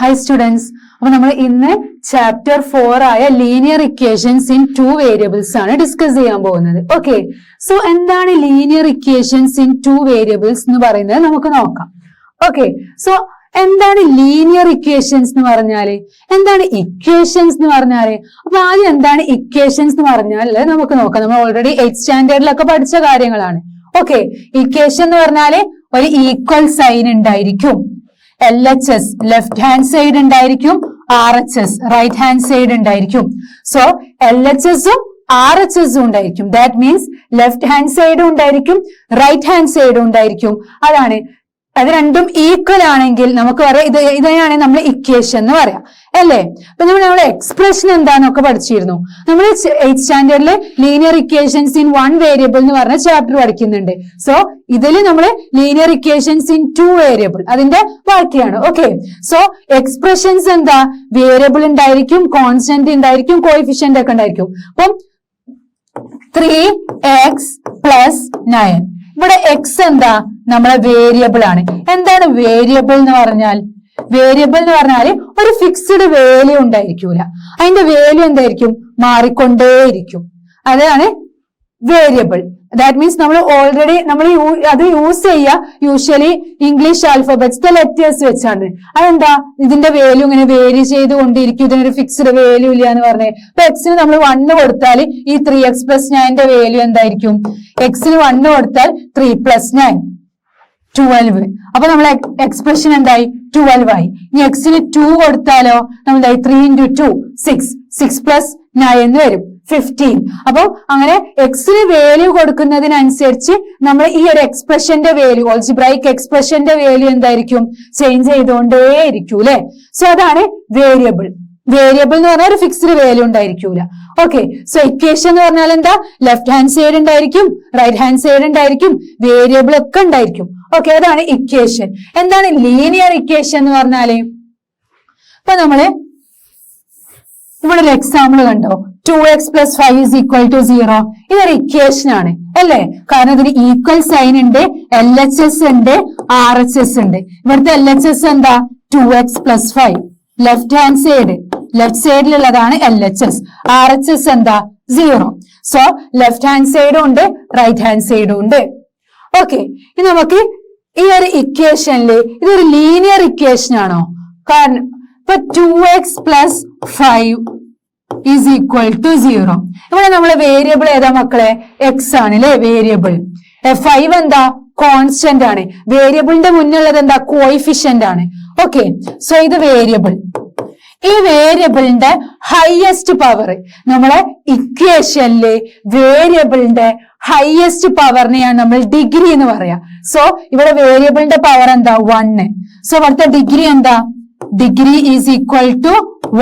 Hi students, അപ്പോൾ നമ്മൾ ഇന്ന് ചാപ്റ്റർ 4 ആയ ലീനിയർ ഇക്വേഷൻസ് ഇൻ 2 വേരിയബിൾസ് ആണ് ഡിസ്കസ് ചെയ്യാൻ പോകുന്നത്. ഓക്കെ, സോ എന്താണ് ലീനിയർ ഇക്വേഷൻസ് ഇൻ 2 വേരിയബിൾസ് എന്ന് പറയുന്നത് നമുക്ക് നോക്കാം. ഓക്കെ, സോ എന്താണ് ലീനിയർ ഇക്വേഷൻസ് എന്ന് പറഞ്ഞാല്, എന്താണ് ഇക്വേഷൻസ് എന്ന് പറഞ്ഞാല്? അപ്പൊ ആദ്യം എന്താണ് ഇക്വേഷൻസ് എന്ന് പറഞ്ഞാൽ നമുക്ക് നോക്കാം. നമ്മൾ ഓൾറെഡി 8th സ്റ്റാൻഡേർഡിലൊക്കെ പഠിച്ച കാര്യങ്ങളാണ്. ഓക്കെ, ഇക്വേഷൻ എന്ന് പറഞ്ഞാല് ഒരു ഈക്വൽ സൈൻ ഉണ്ടായിരിക്കും, LHS ലെഫ്റ്റ് ഹാൻഡ് സൈഡ് ഉണ്ടായിരിക്കും, RHS റൈറ്റ് ഹാൻഡ് സൈഡ് ഉണ്ടായിരിക്കും. സോ LHSഉം RHSഉം ഉണ്ടായിരിക്കും. ദാറ്റ് മീൻസ് ലെഫ്റ്റ് ഹാൻഡ് സൈഡും ഉണ്ടായിരിക്കും, റൈറ്റ് ഹാൻഡ് സൈഡും ഉണ്ടായിരിക്കും. അതാണ്, അത് രണ്ടും ഈക്വൽ ആണെങ്കിൽ നമുക്ക് പറയാം ഇതിനെയാണ് നമ്മൾ ഇക്വേഷൻ എന്ന് പറയാം, അല്ലേ? അപ്പൊ നമ്മൾ എക്സ്പ്രഷൻ എന്താന്നൊക്കെ പഠിച്ചിരുന്നു. നമ്മൾ 8th സ്റ്റാൻഡേർഡില് ലീനിയർ ഇക്വേഷൻസ് ഇൻ 1 വേരിയബിൾ എന്ന് പറഞ്ഞ ചാപ്റ്റർ പഠിക്കുന്നുണ്ട്. സോ ഇതിൽ നമ്മൾ ലീനിയർ ഇക്വേഷൻസ് ഇൻ 2 വേരിയബിൾ അതിന്റെ ബാക്കിയാണ്. ഓക്കെ, സോ എക്സ്പ്രഷൻസ് എന്താ? വേരിയബിൾ ഉണ്ടായിരിക്കും, കോൺസ്റ്റന്റ് ഉണ്ടായിരിക്കും, കോഎഫിഷ്യന്റ് ഒക്കെ ഉണ്ടായിരിക്കും. അപ്പം 3x + 9, ഇവിടെ എക്സ് എന്താ? നമ്മളെ വേരിയബിൾ ആണ്. എന്താണ് വേരിയബിൾ എന്ന് പറഞ്ഞാൽ? വേരിയബിൾ എന്ന് പറഞ്ഞാല് ഒരു ഫിക്സ്ഡ് വാല്യൂ ഉണ്ടായിരിക്കൂല, അതിന്റെ വാല്യൂ എന്തായിരിക്കും? മാറിക്കൊണ്ടേയിരിക്കും. അതാണ് വേരിയബിൾ. ദാറ്റ് മീൻസ് നമ്മൾ ഓൾറെഡി അത് യൂസ് ചെയ്യുക യൂഷ്വലി ഇംഗ്ലീഷ് ആൽഫബറ്റ്സ് ലെറ്റേഴ്സ് വെച്ചാണ്. അതെന്താ? ഇതിന്റെ വാല്യൂ ഇങ്ങനെ വേരി ചെയ്തുകൊണ്ടിരിക്കും, ഇതിനൊരു ഫിക്സ്ഡ് വാല്യൂ ഇല്ല എന്ന് പറഞ്ഞേ. അപ്പൊ എക്സിന് നമ്മൾ 1 കൊടുത്താൽ ഈ 3x + 9ന്റെ വാല്യൂ എന്തായിരിക്കും? എക്സിന് 1 കൊടുത്താൽ 3 + 9 12. അപ്പൊ നമ്മളെ എക്സ്പ്രഷൻ എന്തായി? 12 ആയി. ഇനി എക്സിന് 2 കൊടുത്താലോ നമ്മൾ 3 × 2 6 6 + 9 എന്ന് വരും 15. അപ്പൊ അങ്ങനെ എക്സിന് വാല്യൂ കൊടുക്കുന്നതിനനുസരിച്ച് നമ്മൾ ഈ ഒരു എക്സ്പ്രഷന്റെ വാല്യൂ, ഓൾജിബ്രൈക്ക് എക്സ്പ്രഷന്റെ വാല്യൂ എന്തായിരിക്കും? ചേഞ്ച് ചെയ്തുകൊണ്ടേയിരിക്കും, അല്ലെ? സോ അതാണ് വേരിയബിൾ. വേരിയബിൾ എന്ന് പറഞ്ഞാൽ ഒരു ഫിക്സ്ഡ് വാല്യൂ ഉണ്ടായിരിക്കൂല. ഓക്കെ, സോ ഇക്വേഷൻ എന്ന് പറഞ്ഞാൽ എന്താ? ലെഫ്റ്റ് ഹാൻഡ് സൈഡ് ഉണ്ടായിരിക്കും, റൈറ്റ് ഹാൻഡ് സൈഡ് ഉണ്ടായിരിക്കും, വേരിയബിൾ ഒക്കെ ഉണ്ടായിരിക്കും. ഓക്കെ, അതാണ് ഇക്വേഷൻ. എന്താണ് ലീനിയർ ഇക്വേഷൻ എന്ന് പറഞ്ഞാല്? ഇപ്പൊ നമ്മള് ഇവിടെ ഒരു എക്സാമ്പിൾ കണ്ടോ, 2x + 5 = 0. ഇതൊരു ഇക്വേഷൻ ആണ്, അല്ലേ? കാരണം ഇതിന് ഈക്വൽ സൈൻ ഉണ്ട്, LHS ഉണ്ട്, RHS ഉണ്ട്. ഇവിടുത്തെ LHS എന്താ? 2x + 5. Left hand side, left സൈഡിലുള്ളതാണ് LHS. RHS എന്താ? 0. സോ ലെഫ്റ്റ് ഹാൻഡ് സൈഡും ഉണ്ട്, റൈറ്റ് ഹാൻഡ് സൈഡും ഉണ്ട്. ഓക്കെ, ഇനി നമുക്ക് ഈ ഒരു ഇക്വേഷനില് ഇതൊരു ലീനിയർ ഇക്വേഷൻ ആണോ? കാരണം ഇപ്പൊ 2x + 5 = 0. ഇവിടെ നമ്മളെ വേരിയബിൾ ഏതാ മക്കളെ? എക്സ് ആണ്, അല്ലെ? വേരിയബിൾ. 5 എന്താ? കോൺസ്റ്റന്റ് ആണ്. വേരിയബിളിന്റെ മുന്നുള്ളത് എന്താ? കോഎഫിഷ്യന്റ് ആണ്. ഓക്കെ, സോ ഇത് വേരിയബിൾ. ഈ വേരിയബിളിന്റെ ഹയസ്റ്റ് പവർ, നമ്മളെ ഇക്വേഷനില് വേരിയബിളിന്റെ ഹയസ്റ്റ് പവറിനെയാണ് നമ്മൾ ഡിഗ്രി എന്ന് പറയാ. സോ ഇവിടെ വേരിയബിളിന്റെ പവർ എന്താ? 1. സോ ഇവിടുത്തെ ഡിഗ്രി എന്താ? ഡിഗ്രി =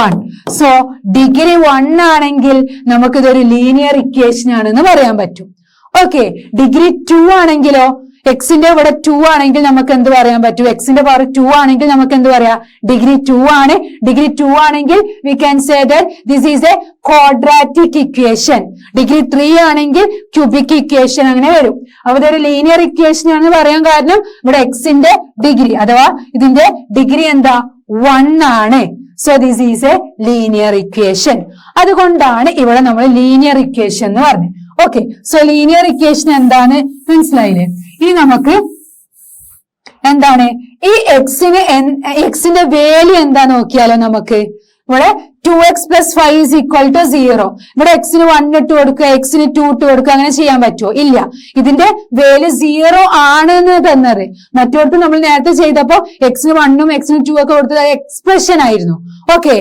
1. സോ ഡിഗ്രി 1 ആണെങ്കിൽ നമുക്ക് ഇതൊരു ലീനിയർ ഇക്വേഷൻ ആണെന്ന് പറയാൻ പറ്റും. ഓക്കെ, ഡിഗ്രി 2 ആണെങ്കിലോ? എക്സിന്റെ ഇവിടെ 2 ആണെങ്കിൽ നമുക്ക് എന്ത് പറയാൻ പറ്റും? എക്സിന്റെ പവർ 2 ആണെങ്കിൽ നമുക്ക് എന്ത് പറയാം? ഡിഗ്രി 2 ആണ്. ഡിഗ്രി 2 ആണെങ്കിൽ we can say that this is A quadratic equation. Degree 3 ആണെങ്കിൽ ക്യൂബിക് ഇക്വേഷൻ, അങ്ങനെ വരും. അപ്പൊ ഇതൊരു ലീനിയർ ഇക്വേഷൻ ആണെന്ന് പറയാൻ കാരണം ഇവിടെ എക്സിന്റെ ഡിഗ്രി അഥവാ ഇതിന്റെ ഡിഗ്രി എന്താ? 1 ആണ്. So this is A linear equation. അതുകൊണ്ടാണ് ഇവിടെ നമ്മൾ ലീനിയർ ഇക്വേഷൻ എന്ന് പറഞ്ഞത്. ഓക്കെ, സോ ലീനിയർ ഇക്വേഷൻ എന്താണ് മനസ്സിലായില്ലേ? ഇനി നമുക്ക് എന്താണ് ഈ എക്സിന്റെ വാല്യൂ എന്താ നോക്കിയാലോ നമുക്ക്. ഇവിടെ 2x + 5 = 0. ഇവിടെ എക്സിന് 1 ഇട്ട് കൊടുക്കുക, എക്സിന് 2 ഇട്ട് കൊടുക്കുക, അങ്ങനെ ചെയ്യാൻ പറ്റുമോ? ഇല്ല. ഇതിന്റെ വാല്യൂ 0 ആണെന്ന് തന്നത്. മറ്റോടത്ത് നമ്മൾ നേരത്തെ ചെയ്തപ്പോ എക്സിന് 1ഉം എക്സിന് 2 ഒക്കെ കൊടുത്തത് എക്സ്പ്രഷൻ ആയിരുന്നു. ഓക്കെ,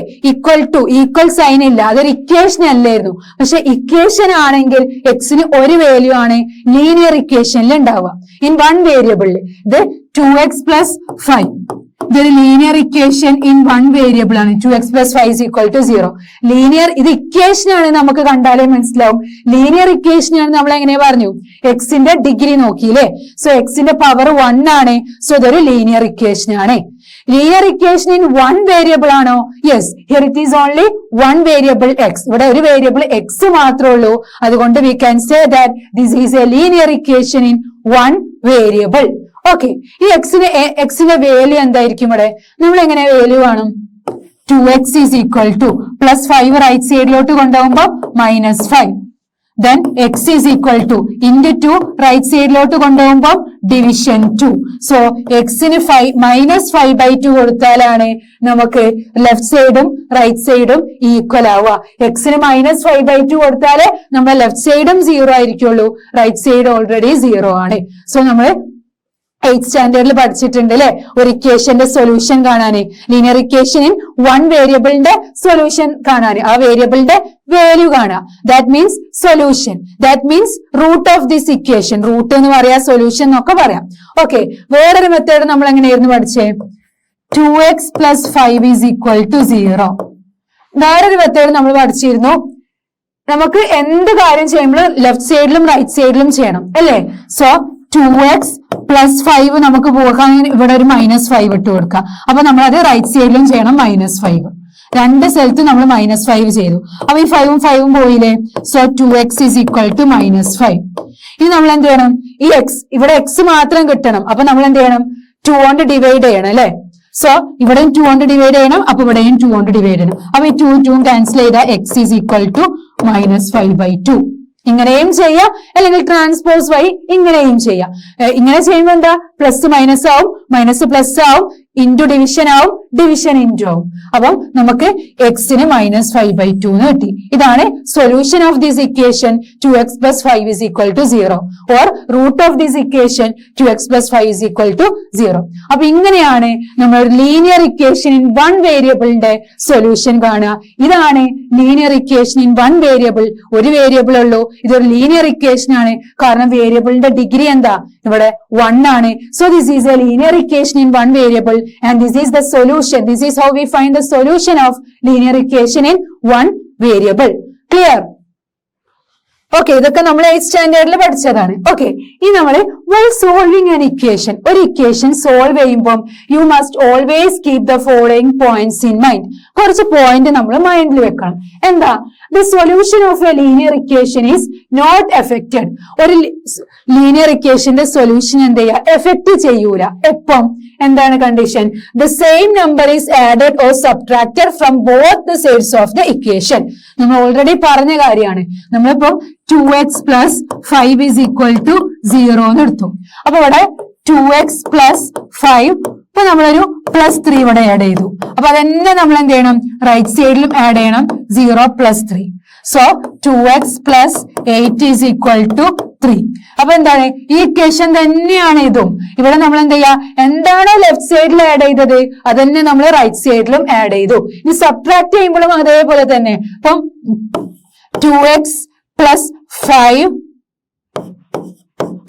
ഈക്വൽ സൈൻ ഇല്ല, അതൊരു ഇക്വേഷൻ അല്ലായിരുന്നു. പക്ഷെ ഇക്വേഷൻ ആണെങ്കിൽ എക്സിന് ഒരു വാല്യൂ ആണ് ലീനിയർ ഇക്വേഷനിൽ ഉണ്ടാവുക ഇൻ 1 വേരിയബിളിൽ. ഇത് 2x + 5 ഇതൊരു ലീനിയർ ഇക്വേഷൻ ഇൻ 1 വേരിയബിൾ ആണ്. 2x + 5 = 0. ലീനിയർ, ഇത് ഇക്വേഷൻ ആണ്, നമുക്ക് കണ്ടാലേ മനസ്സിലാവും. ലീനിയർ ഇക്വേഷൻ ആണ് നമ്മൾ എങ്ങനെ പറഞ്ഞു? എക്സിന്റെ ഡിഗ്രി നോക്കിയില്ലേ? സോ എക്സിന്റെ പവർ 1 ആണ്. സോ ഇതൊരു ലീനിയർ ഇക്വേഷൻ ആണ്. ലീനിയർ ഇക്വേഷൻ ഇൻ 1 വേരിയബിൾ ആണോ? Yes, here it is only 1 variable x. ഇവിടെ ഒരു വേരിയബിൾ x മാത്രമേ ഉള്ളൂ. അതുകൊണ്ട് we can say that this is A linear equation in 1 variable. Okay, ഈ എക്സിന്റെ വാല്യൂ എന്തായിരിക്കും ഇവിടെ? നമ്മൾ എങ്ങനെ വാല്യൂ കാണും? 2x is equal to +5 right സൈഡിലോട്ട് കൊണ്ടുപോകുമ്പോൾ -5. Then x is equal to into 2 right സൈഡിലോട്ട് കൊണ്ടുപോകുമ്പോൾ ഡിവിഷൻ 2. സോ എക്സിന് -5/2 കൊടുത്താലാണ് നമുക്ക് ലെഫ്റ്റ് സൈഡും റൈറ്റ് സൈഡും ഈക്വൽ ആവുക. എക്സിന് -5/2 കൊടുത്താല് നമ്മുടെ ലെഫ്റ്റ് സൈഡും 0 ആയിരിക്കുള്ളൂ, റൈറ്റ് സൈഡ് ഓൾറെഡി 0 ആണ്. സോ നമ്മൾ 8th സ്റ്റാൻഡേർഡിൽ പഠിച്ചിട്ടുണ്ട് അല്ലെ, ഒരു ഇക്വേഷന്റെ സൊല്യൂഷൻ കാണാന്, ലീനിയർ ഇക്വേഷനിൽ 1 വേരിയബിളിന്റെ സൊല്യൂഷൻ കാണാന്, ആ വേരിയബിളിന്റെ വാല്യൂ കാണുക. That means solution, that means root of this equation. Root എന്ന് പറയാം, സൊല്യൂഷൻ എന്നൊക്കെ പറയാം. ഓക്കെ, വേറൊരു മെത്തേഡ് നമ്മൾ എങ്ങനെയായിരുന്നു പഠിച്ചേ? 2x + 5 is equal to 0. വേറൊരു മെത്തേഡ് നമ്മൾ പഠിച്ചിരുന്നു. നമുക്ക് എന്ത് കാര്യം ചെയ്യുമ്പോഴും ലെഫ്റ്റ് സൈഡിലും റൈറ്റ് സൈഡിലും ചെയ്യണം അല്ലേ? സോ 2x + 5 നമുക്ക് പോകാൻ ഇവിടെ ഒരു -5 ഇട്ട് കൊടുക്കാം. അപ്പൊ നമ്മൾ അത് റൈറ്റ് സൈഡിലും ചെയ്യണം -5. രണ്ട് സ്ഥലത്ത് നമ്മൾ -5 ചെയ്തു. അപ്പൊ ഈ 5ഉം 5ഉം പോയില്ലേ? So 2x is equal to -5. ഇനി നമ്മൾ എന്ത് ചെയ്യണം? ഈ ഇവിടെ x മാത്രം കിട്ടണം. അപ്പൊ നമ്മൾ എന്ത് ചെയ്യണം? 2 കൊണ്ട് ഡിവൈഡ് ചെയ്യണം അല്ലെ? സോ ഇവിടെയും 2 കൊണ്ട് ഡിവൈഡ് ചെയ്യണം, അപ്പൊ ഇവിടെയും 2 കൊണ്ട് ഡിവൈഡ് ചെയ്യണം. അപ്പൊ ഈ 2 ക്യാൻസൽ ചെയ്താൽ x is equal to -5/2. ഇങ്ങനെയും ചെയ്യാം, അല്ലെങ്കിൽ ട്രാൻസ്പോസ് വഴി ഇങ്ങനെയും ചെയ്യാം. ഇങ്ങനെ ചെയ്യുമ്പോൾ എന്താ? പ്ലസ് മൈനസ് ആവും, മൈനസ് പ്ലസ് ആവും, ഇൻറ്റു ഡിവിഷൻ ആവും, ഡിവിഷൻ ഇൻറ്റു ആവും. അപ്പം നമുക്ക് എക്സിന് -5/2 എന്ന് കിട്ടി. ഇതാണ് solution of this equation 2x + 5 is equal to 0 or root of this equation 2x + 5 is equal to 0. അപ്പൊ ഇങ്ങനെയാണ് നമ്മൾ ലീനിയർ ഇക്വേഷൻ ഇൻ 1 വേരിയബിളിന്റെ സൊല്യൂഷൻ കാണുക. ഇതാണ് ലീനിയർ ഇക്വേഷൻ ഇൻ 1 വേരിയബിൾ. ഒരു വേരിയബിൾ ഉള്ളൂ, ഇതൊരു ലീനിയർ ഇക്വേഷൻ ആണ്. കാരണം വേരിയബിളിന്റെ ഡിഗ്രി എന്താ? ഇവിടെ 1 ആണ്. So this is A linear equation in 1 variable and this is the solution. This is how we find the solution of linear equation in 1 variable. Clear? Okay, ഇതൊക്കെ നമ്മൾ 8th സ്റ്റാൻഡേർഡിൽ പഠിച്ചതാണ്. Okay, ഇനി നമ്മൾ while solving an equation, ഒരു equation solve ചെയ്യുമ്പോൾ you must always keep the following points in mind. കുറച്ച് point നമ്മൾ മൈൻഡിൽ വെക്കണം. എന്താ? The solution of a linear equation is not affected. ഒരു ലീനിയർ ഇക്വേഷന്റെ സൊല്യൂഷൻ എന്ത് ചെയ്യുക? എഫക്ട് ചെയ്യൂല. എപ്പം? എന്താണ് condition? The same number is added or subtracted from both the sides of the equation. നമ്മൾ ഓൾറെഡി പറഞ്ഞ കാര്യമാണ്. നമ്മളിപ്പോ 2x + 5 is equal to 0 എന്ന് എടുത്തു. അപ്പൊ ഇവിടെ 2x + 5, ഇപ്പൊ നമ്മളൊരു +3 ഇവിടെ ആഡ് ചെയ്തു. അപ്പൊ അതന്നെ നമ്മൾ എന്ത് ചെയ്യണം? റൈറ്റ് സൈഡിലും ആഡ് ചെയ്യണം, 0 + 3. So 2x + 8 is equal to 3. അപ്പൊ എന്താണ്? ഈ ഇക്വേഷൻ തന്നെയാണ് ഇതും. ഇവിടെ നമ്മൾ എന്ത് ചെയ്യാ? എന്താണോ ലെഫ്റ്റ് സൈഡിൽ ആഡ് ചെയ്തത് അതന്നെ നമ്മൾ റൈറ്റ് സൈഡിലും ആഡ് ചെയ്തു. ഇനി സബ്ട്രാക്ട് ചെയ്യുമ്പോഴും അതേപോലെ തന്നെ. അപ്പം 2x + 5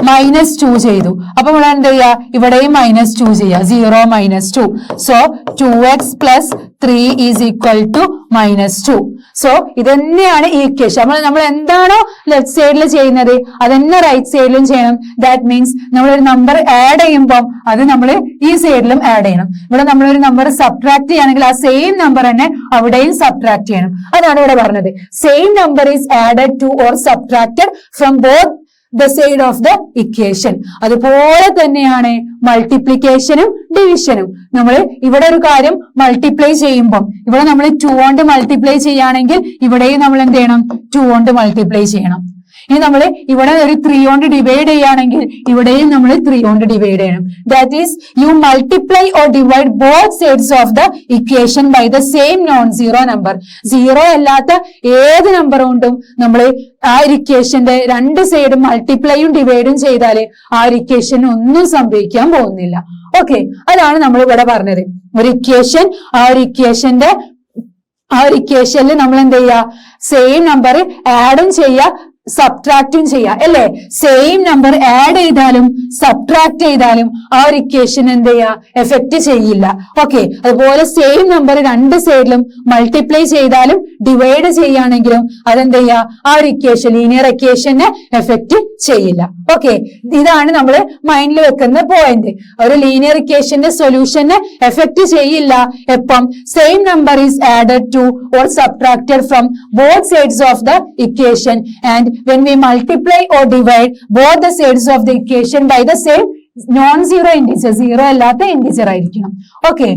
-2 ചെയ്തു. അപ്പൊ ഇവിടെ എന്ത് ചെയ്യാ? ഇവിടെയും -2 ചെയ്യാ, 0 - 2. So 2x + 3 is equal to -2. So ഇതന്നെയാണ് ഈ ഇക്വേഷൻ. നമ്മൾ എന്താണോ ലെഫ്റ്റ് സൈഡിൽ ചെയ്യുന്നത് അതന്നെ റൈറ്റ് സൈഡിലും ചെയ്യണം. ദാറ്റ് മീൻസ് നമ്മളൊരു നമ്പർ ആഡ് ചെയ്യുമ്പോൾ അത് നമ്മൾ ഈ സൈഡിലും ആഡ് ചെയ്യണം. ഇവിടെ നമ്മളൊരു നമ്പർ സബ്ട്രാക്ട് ചെയ്യുകയാണെങ്കിൽ ആ സെയിം നമ്പർ തന്നെ അവിടെയും സബ്ട്രാക്ട് ചെയ്യണം. അതാണ് ഇവിടെ പറഞ്ഞത്. Same number is added two or subtracted from both the side of the equation. അതുപോലെ തന്നെയാണ് മൾട്ടിപ്ലിക്കേഷനും ഡിവിഷനും. നമ്മൾ ഇവിടെ ഒരു കാര്യം മൾട്ടിപ്ലൈ ചെയ്യുമ്പോൾ ഇവിടെ നമ്മൾ 2 കൊണ്ട് മൾട്ടിപ്ലൈ ചെയ്യുകയാണെങ്കിൽ ഇവിടെയും നമ്മൾ എന്ത് ചെയ്യണം? 2 കൊണ്ട് മൾട്ടിപ്ലൈ ചെയ്യണം. ഇനി നമ്മൾ ഇവിടെ ഒരു 3 കൊണ്ട് ഡിവൈഡ് ചെയ്യുകയാണെങ്കിൽ ഇവിടെയും നമ്മൾ 3 കൊണ്ട് ഡിവൈഡ് ചെയ്യണം. That is you multiply or divide both sides of the equation by the same non zero number. 0 അല്ലാത്ത ഏത് നമ്പർ കൊണ്ടും നമ്മൾ ആ ഇക്വേഷന്റെ രണ്ട് സൈഡും മൾട്ടിപ്ലൈയും ഡിവൈഡും ചെയ്താൽ ആ ഇക്വേഷന് ഒന്നും സംഭവിക്കാൻ പോകുന്നില്ല. ഓക്കെ, അതാണ് നമ്മൾ ഇവിടെ പറഞ്ഞത്. ഒരു ഇക്വേഷൻ, ആ ഒരു ഇക്വേഷനിൽ നമ്മൾ എന്ത് ചെയ്യുക? സെയിം നമ്പർ ആഡും ചെയ്യുക, സബ്ട്രാക്റ്റും ചെയ്യാം അല്ലെ? സെയിം നമ്പർ ആഡ് ചെയ്താലും സബ്ട്രാക്ട് ചെയ്താലും ആ ഒരു ഇക്വേഷൻ എന്ത് ചെയ്യാ? എഫക്ട് ചെയ്യില്ല. ഓക്കെ, അതുപോലെ സെയിം നമ്പർ രണ്ട് സൈഡിലും മൾട്ടിപ്ലൈ ചെയ്താലും ഡിവൈഡ് ചെയ്യുകയാണെങ്കിലും അതെന്ത് ചെയ്യാ? ആ ഒരു ഇക്വേഷൻ, ലീനിയർ ഇക്വേഷനെ എഫക്ട് ചെയ്യില്ല. ഓക്കെ, ഇതാണ് നമ്മൾ മൈൻഡിൽ വെക്കുന്ന പോയിന്റ്. ഒരു ലീനിയർ ഇക്വേഷന്റെ സൊല്യൂഷനെ എഫക്ട് ചെയ്യില്ല എപ്പം? Same number is added two or subtracted from both sides of the equation and when we multiply or divide both the sides of the equation by the same non zero integer, zero അല്ലാത്ത integer ആയിരിക്കണം. Okay.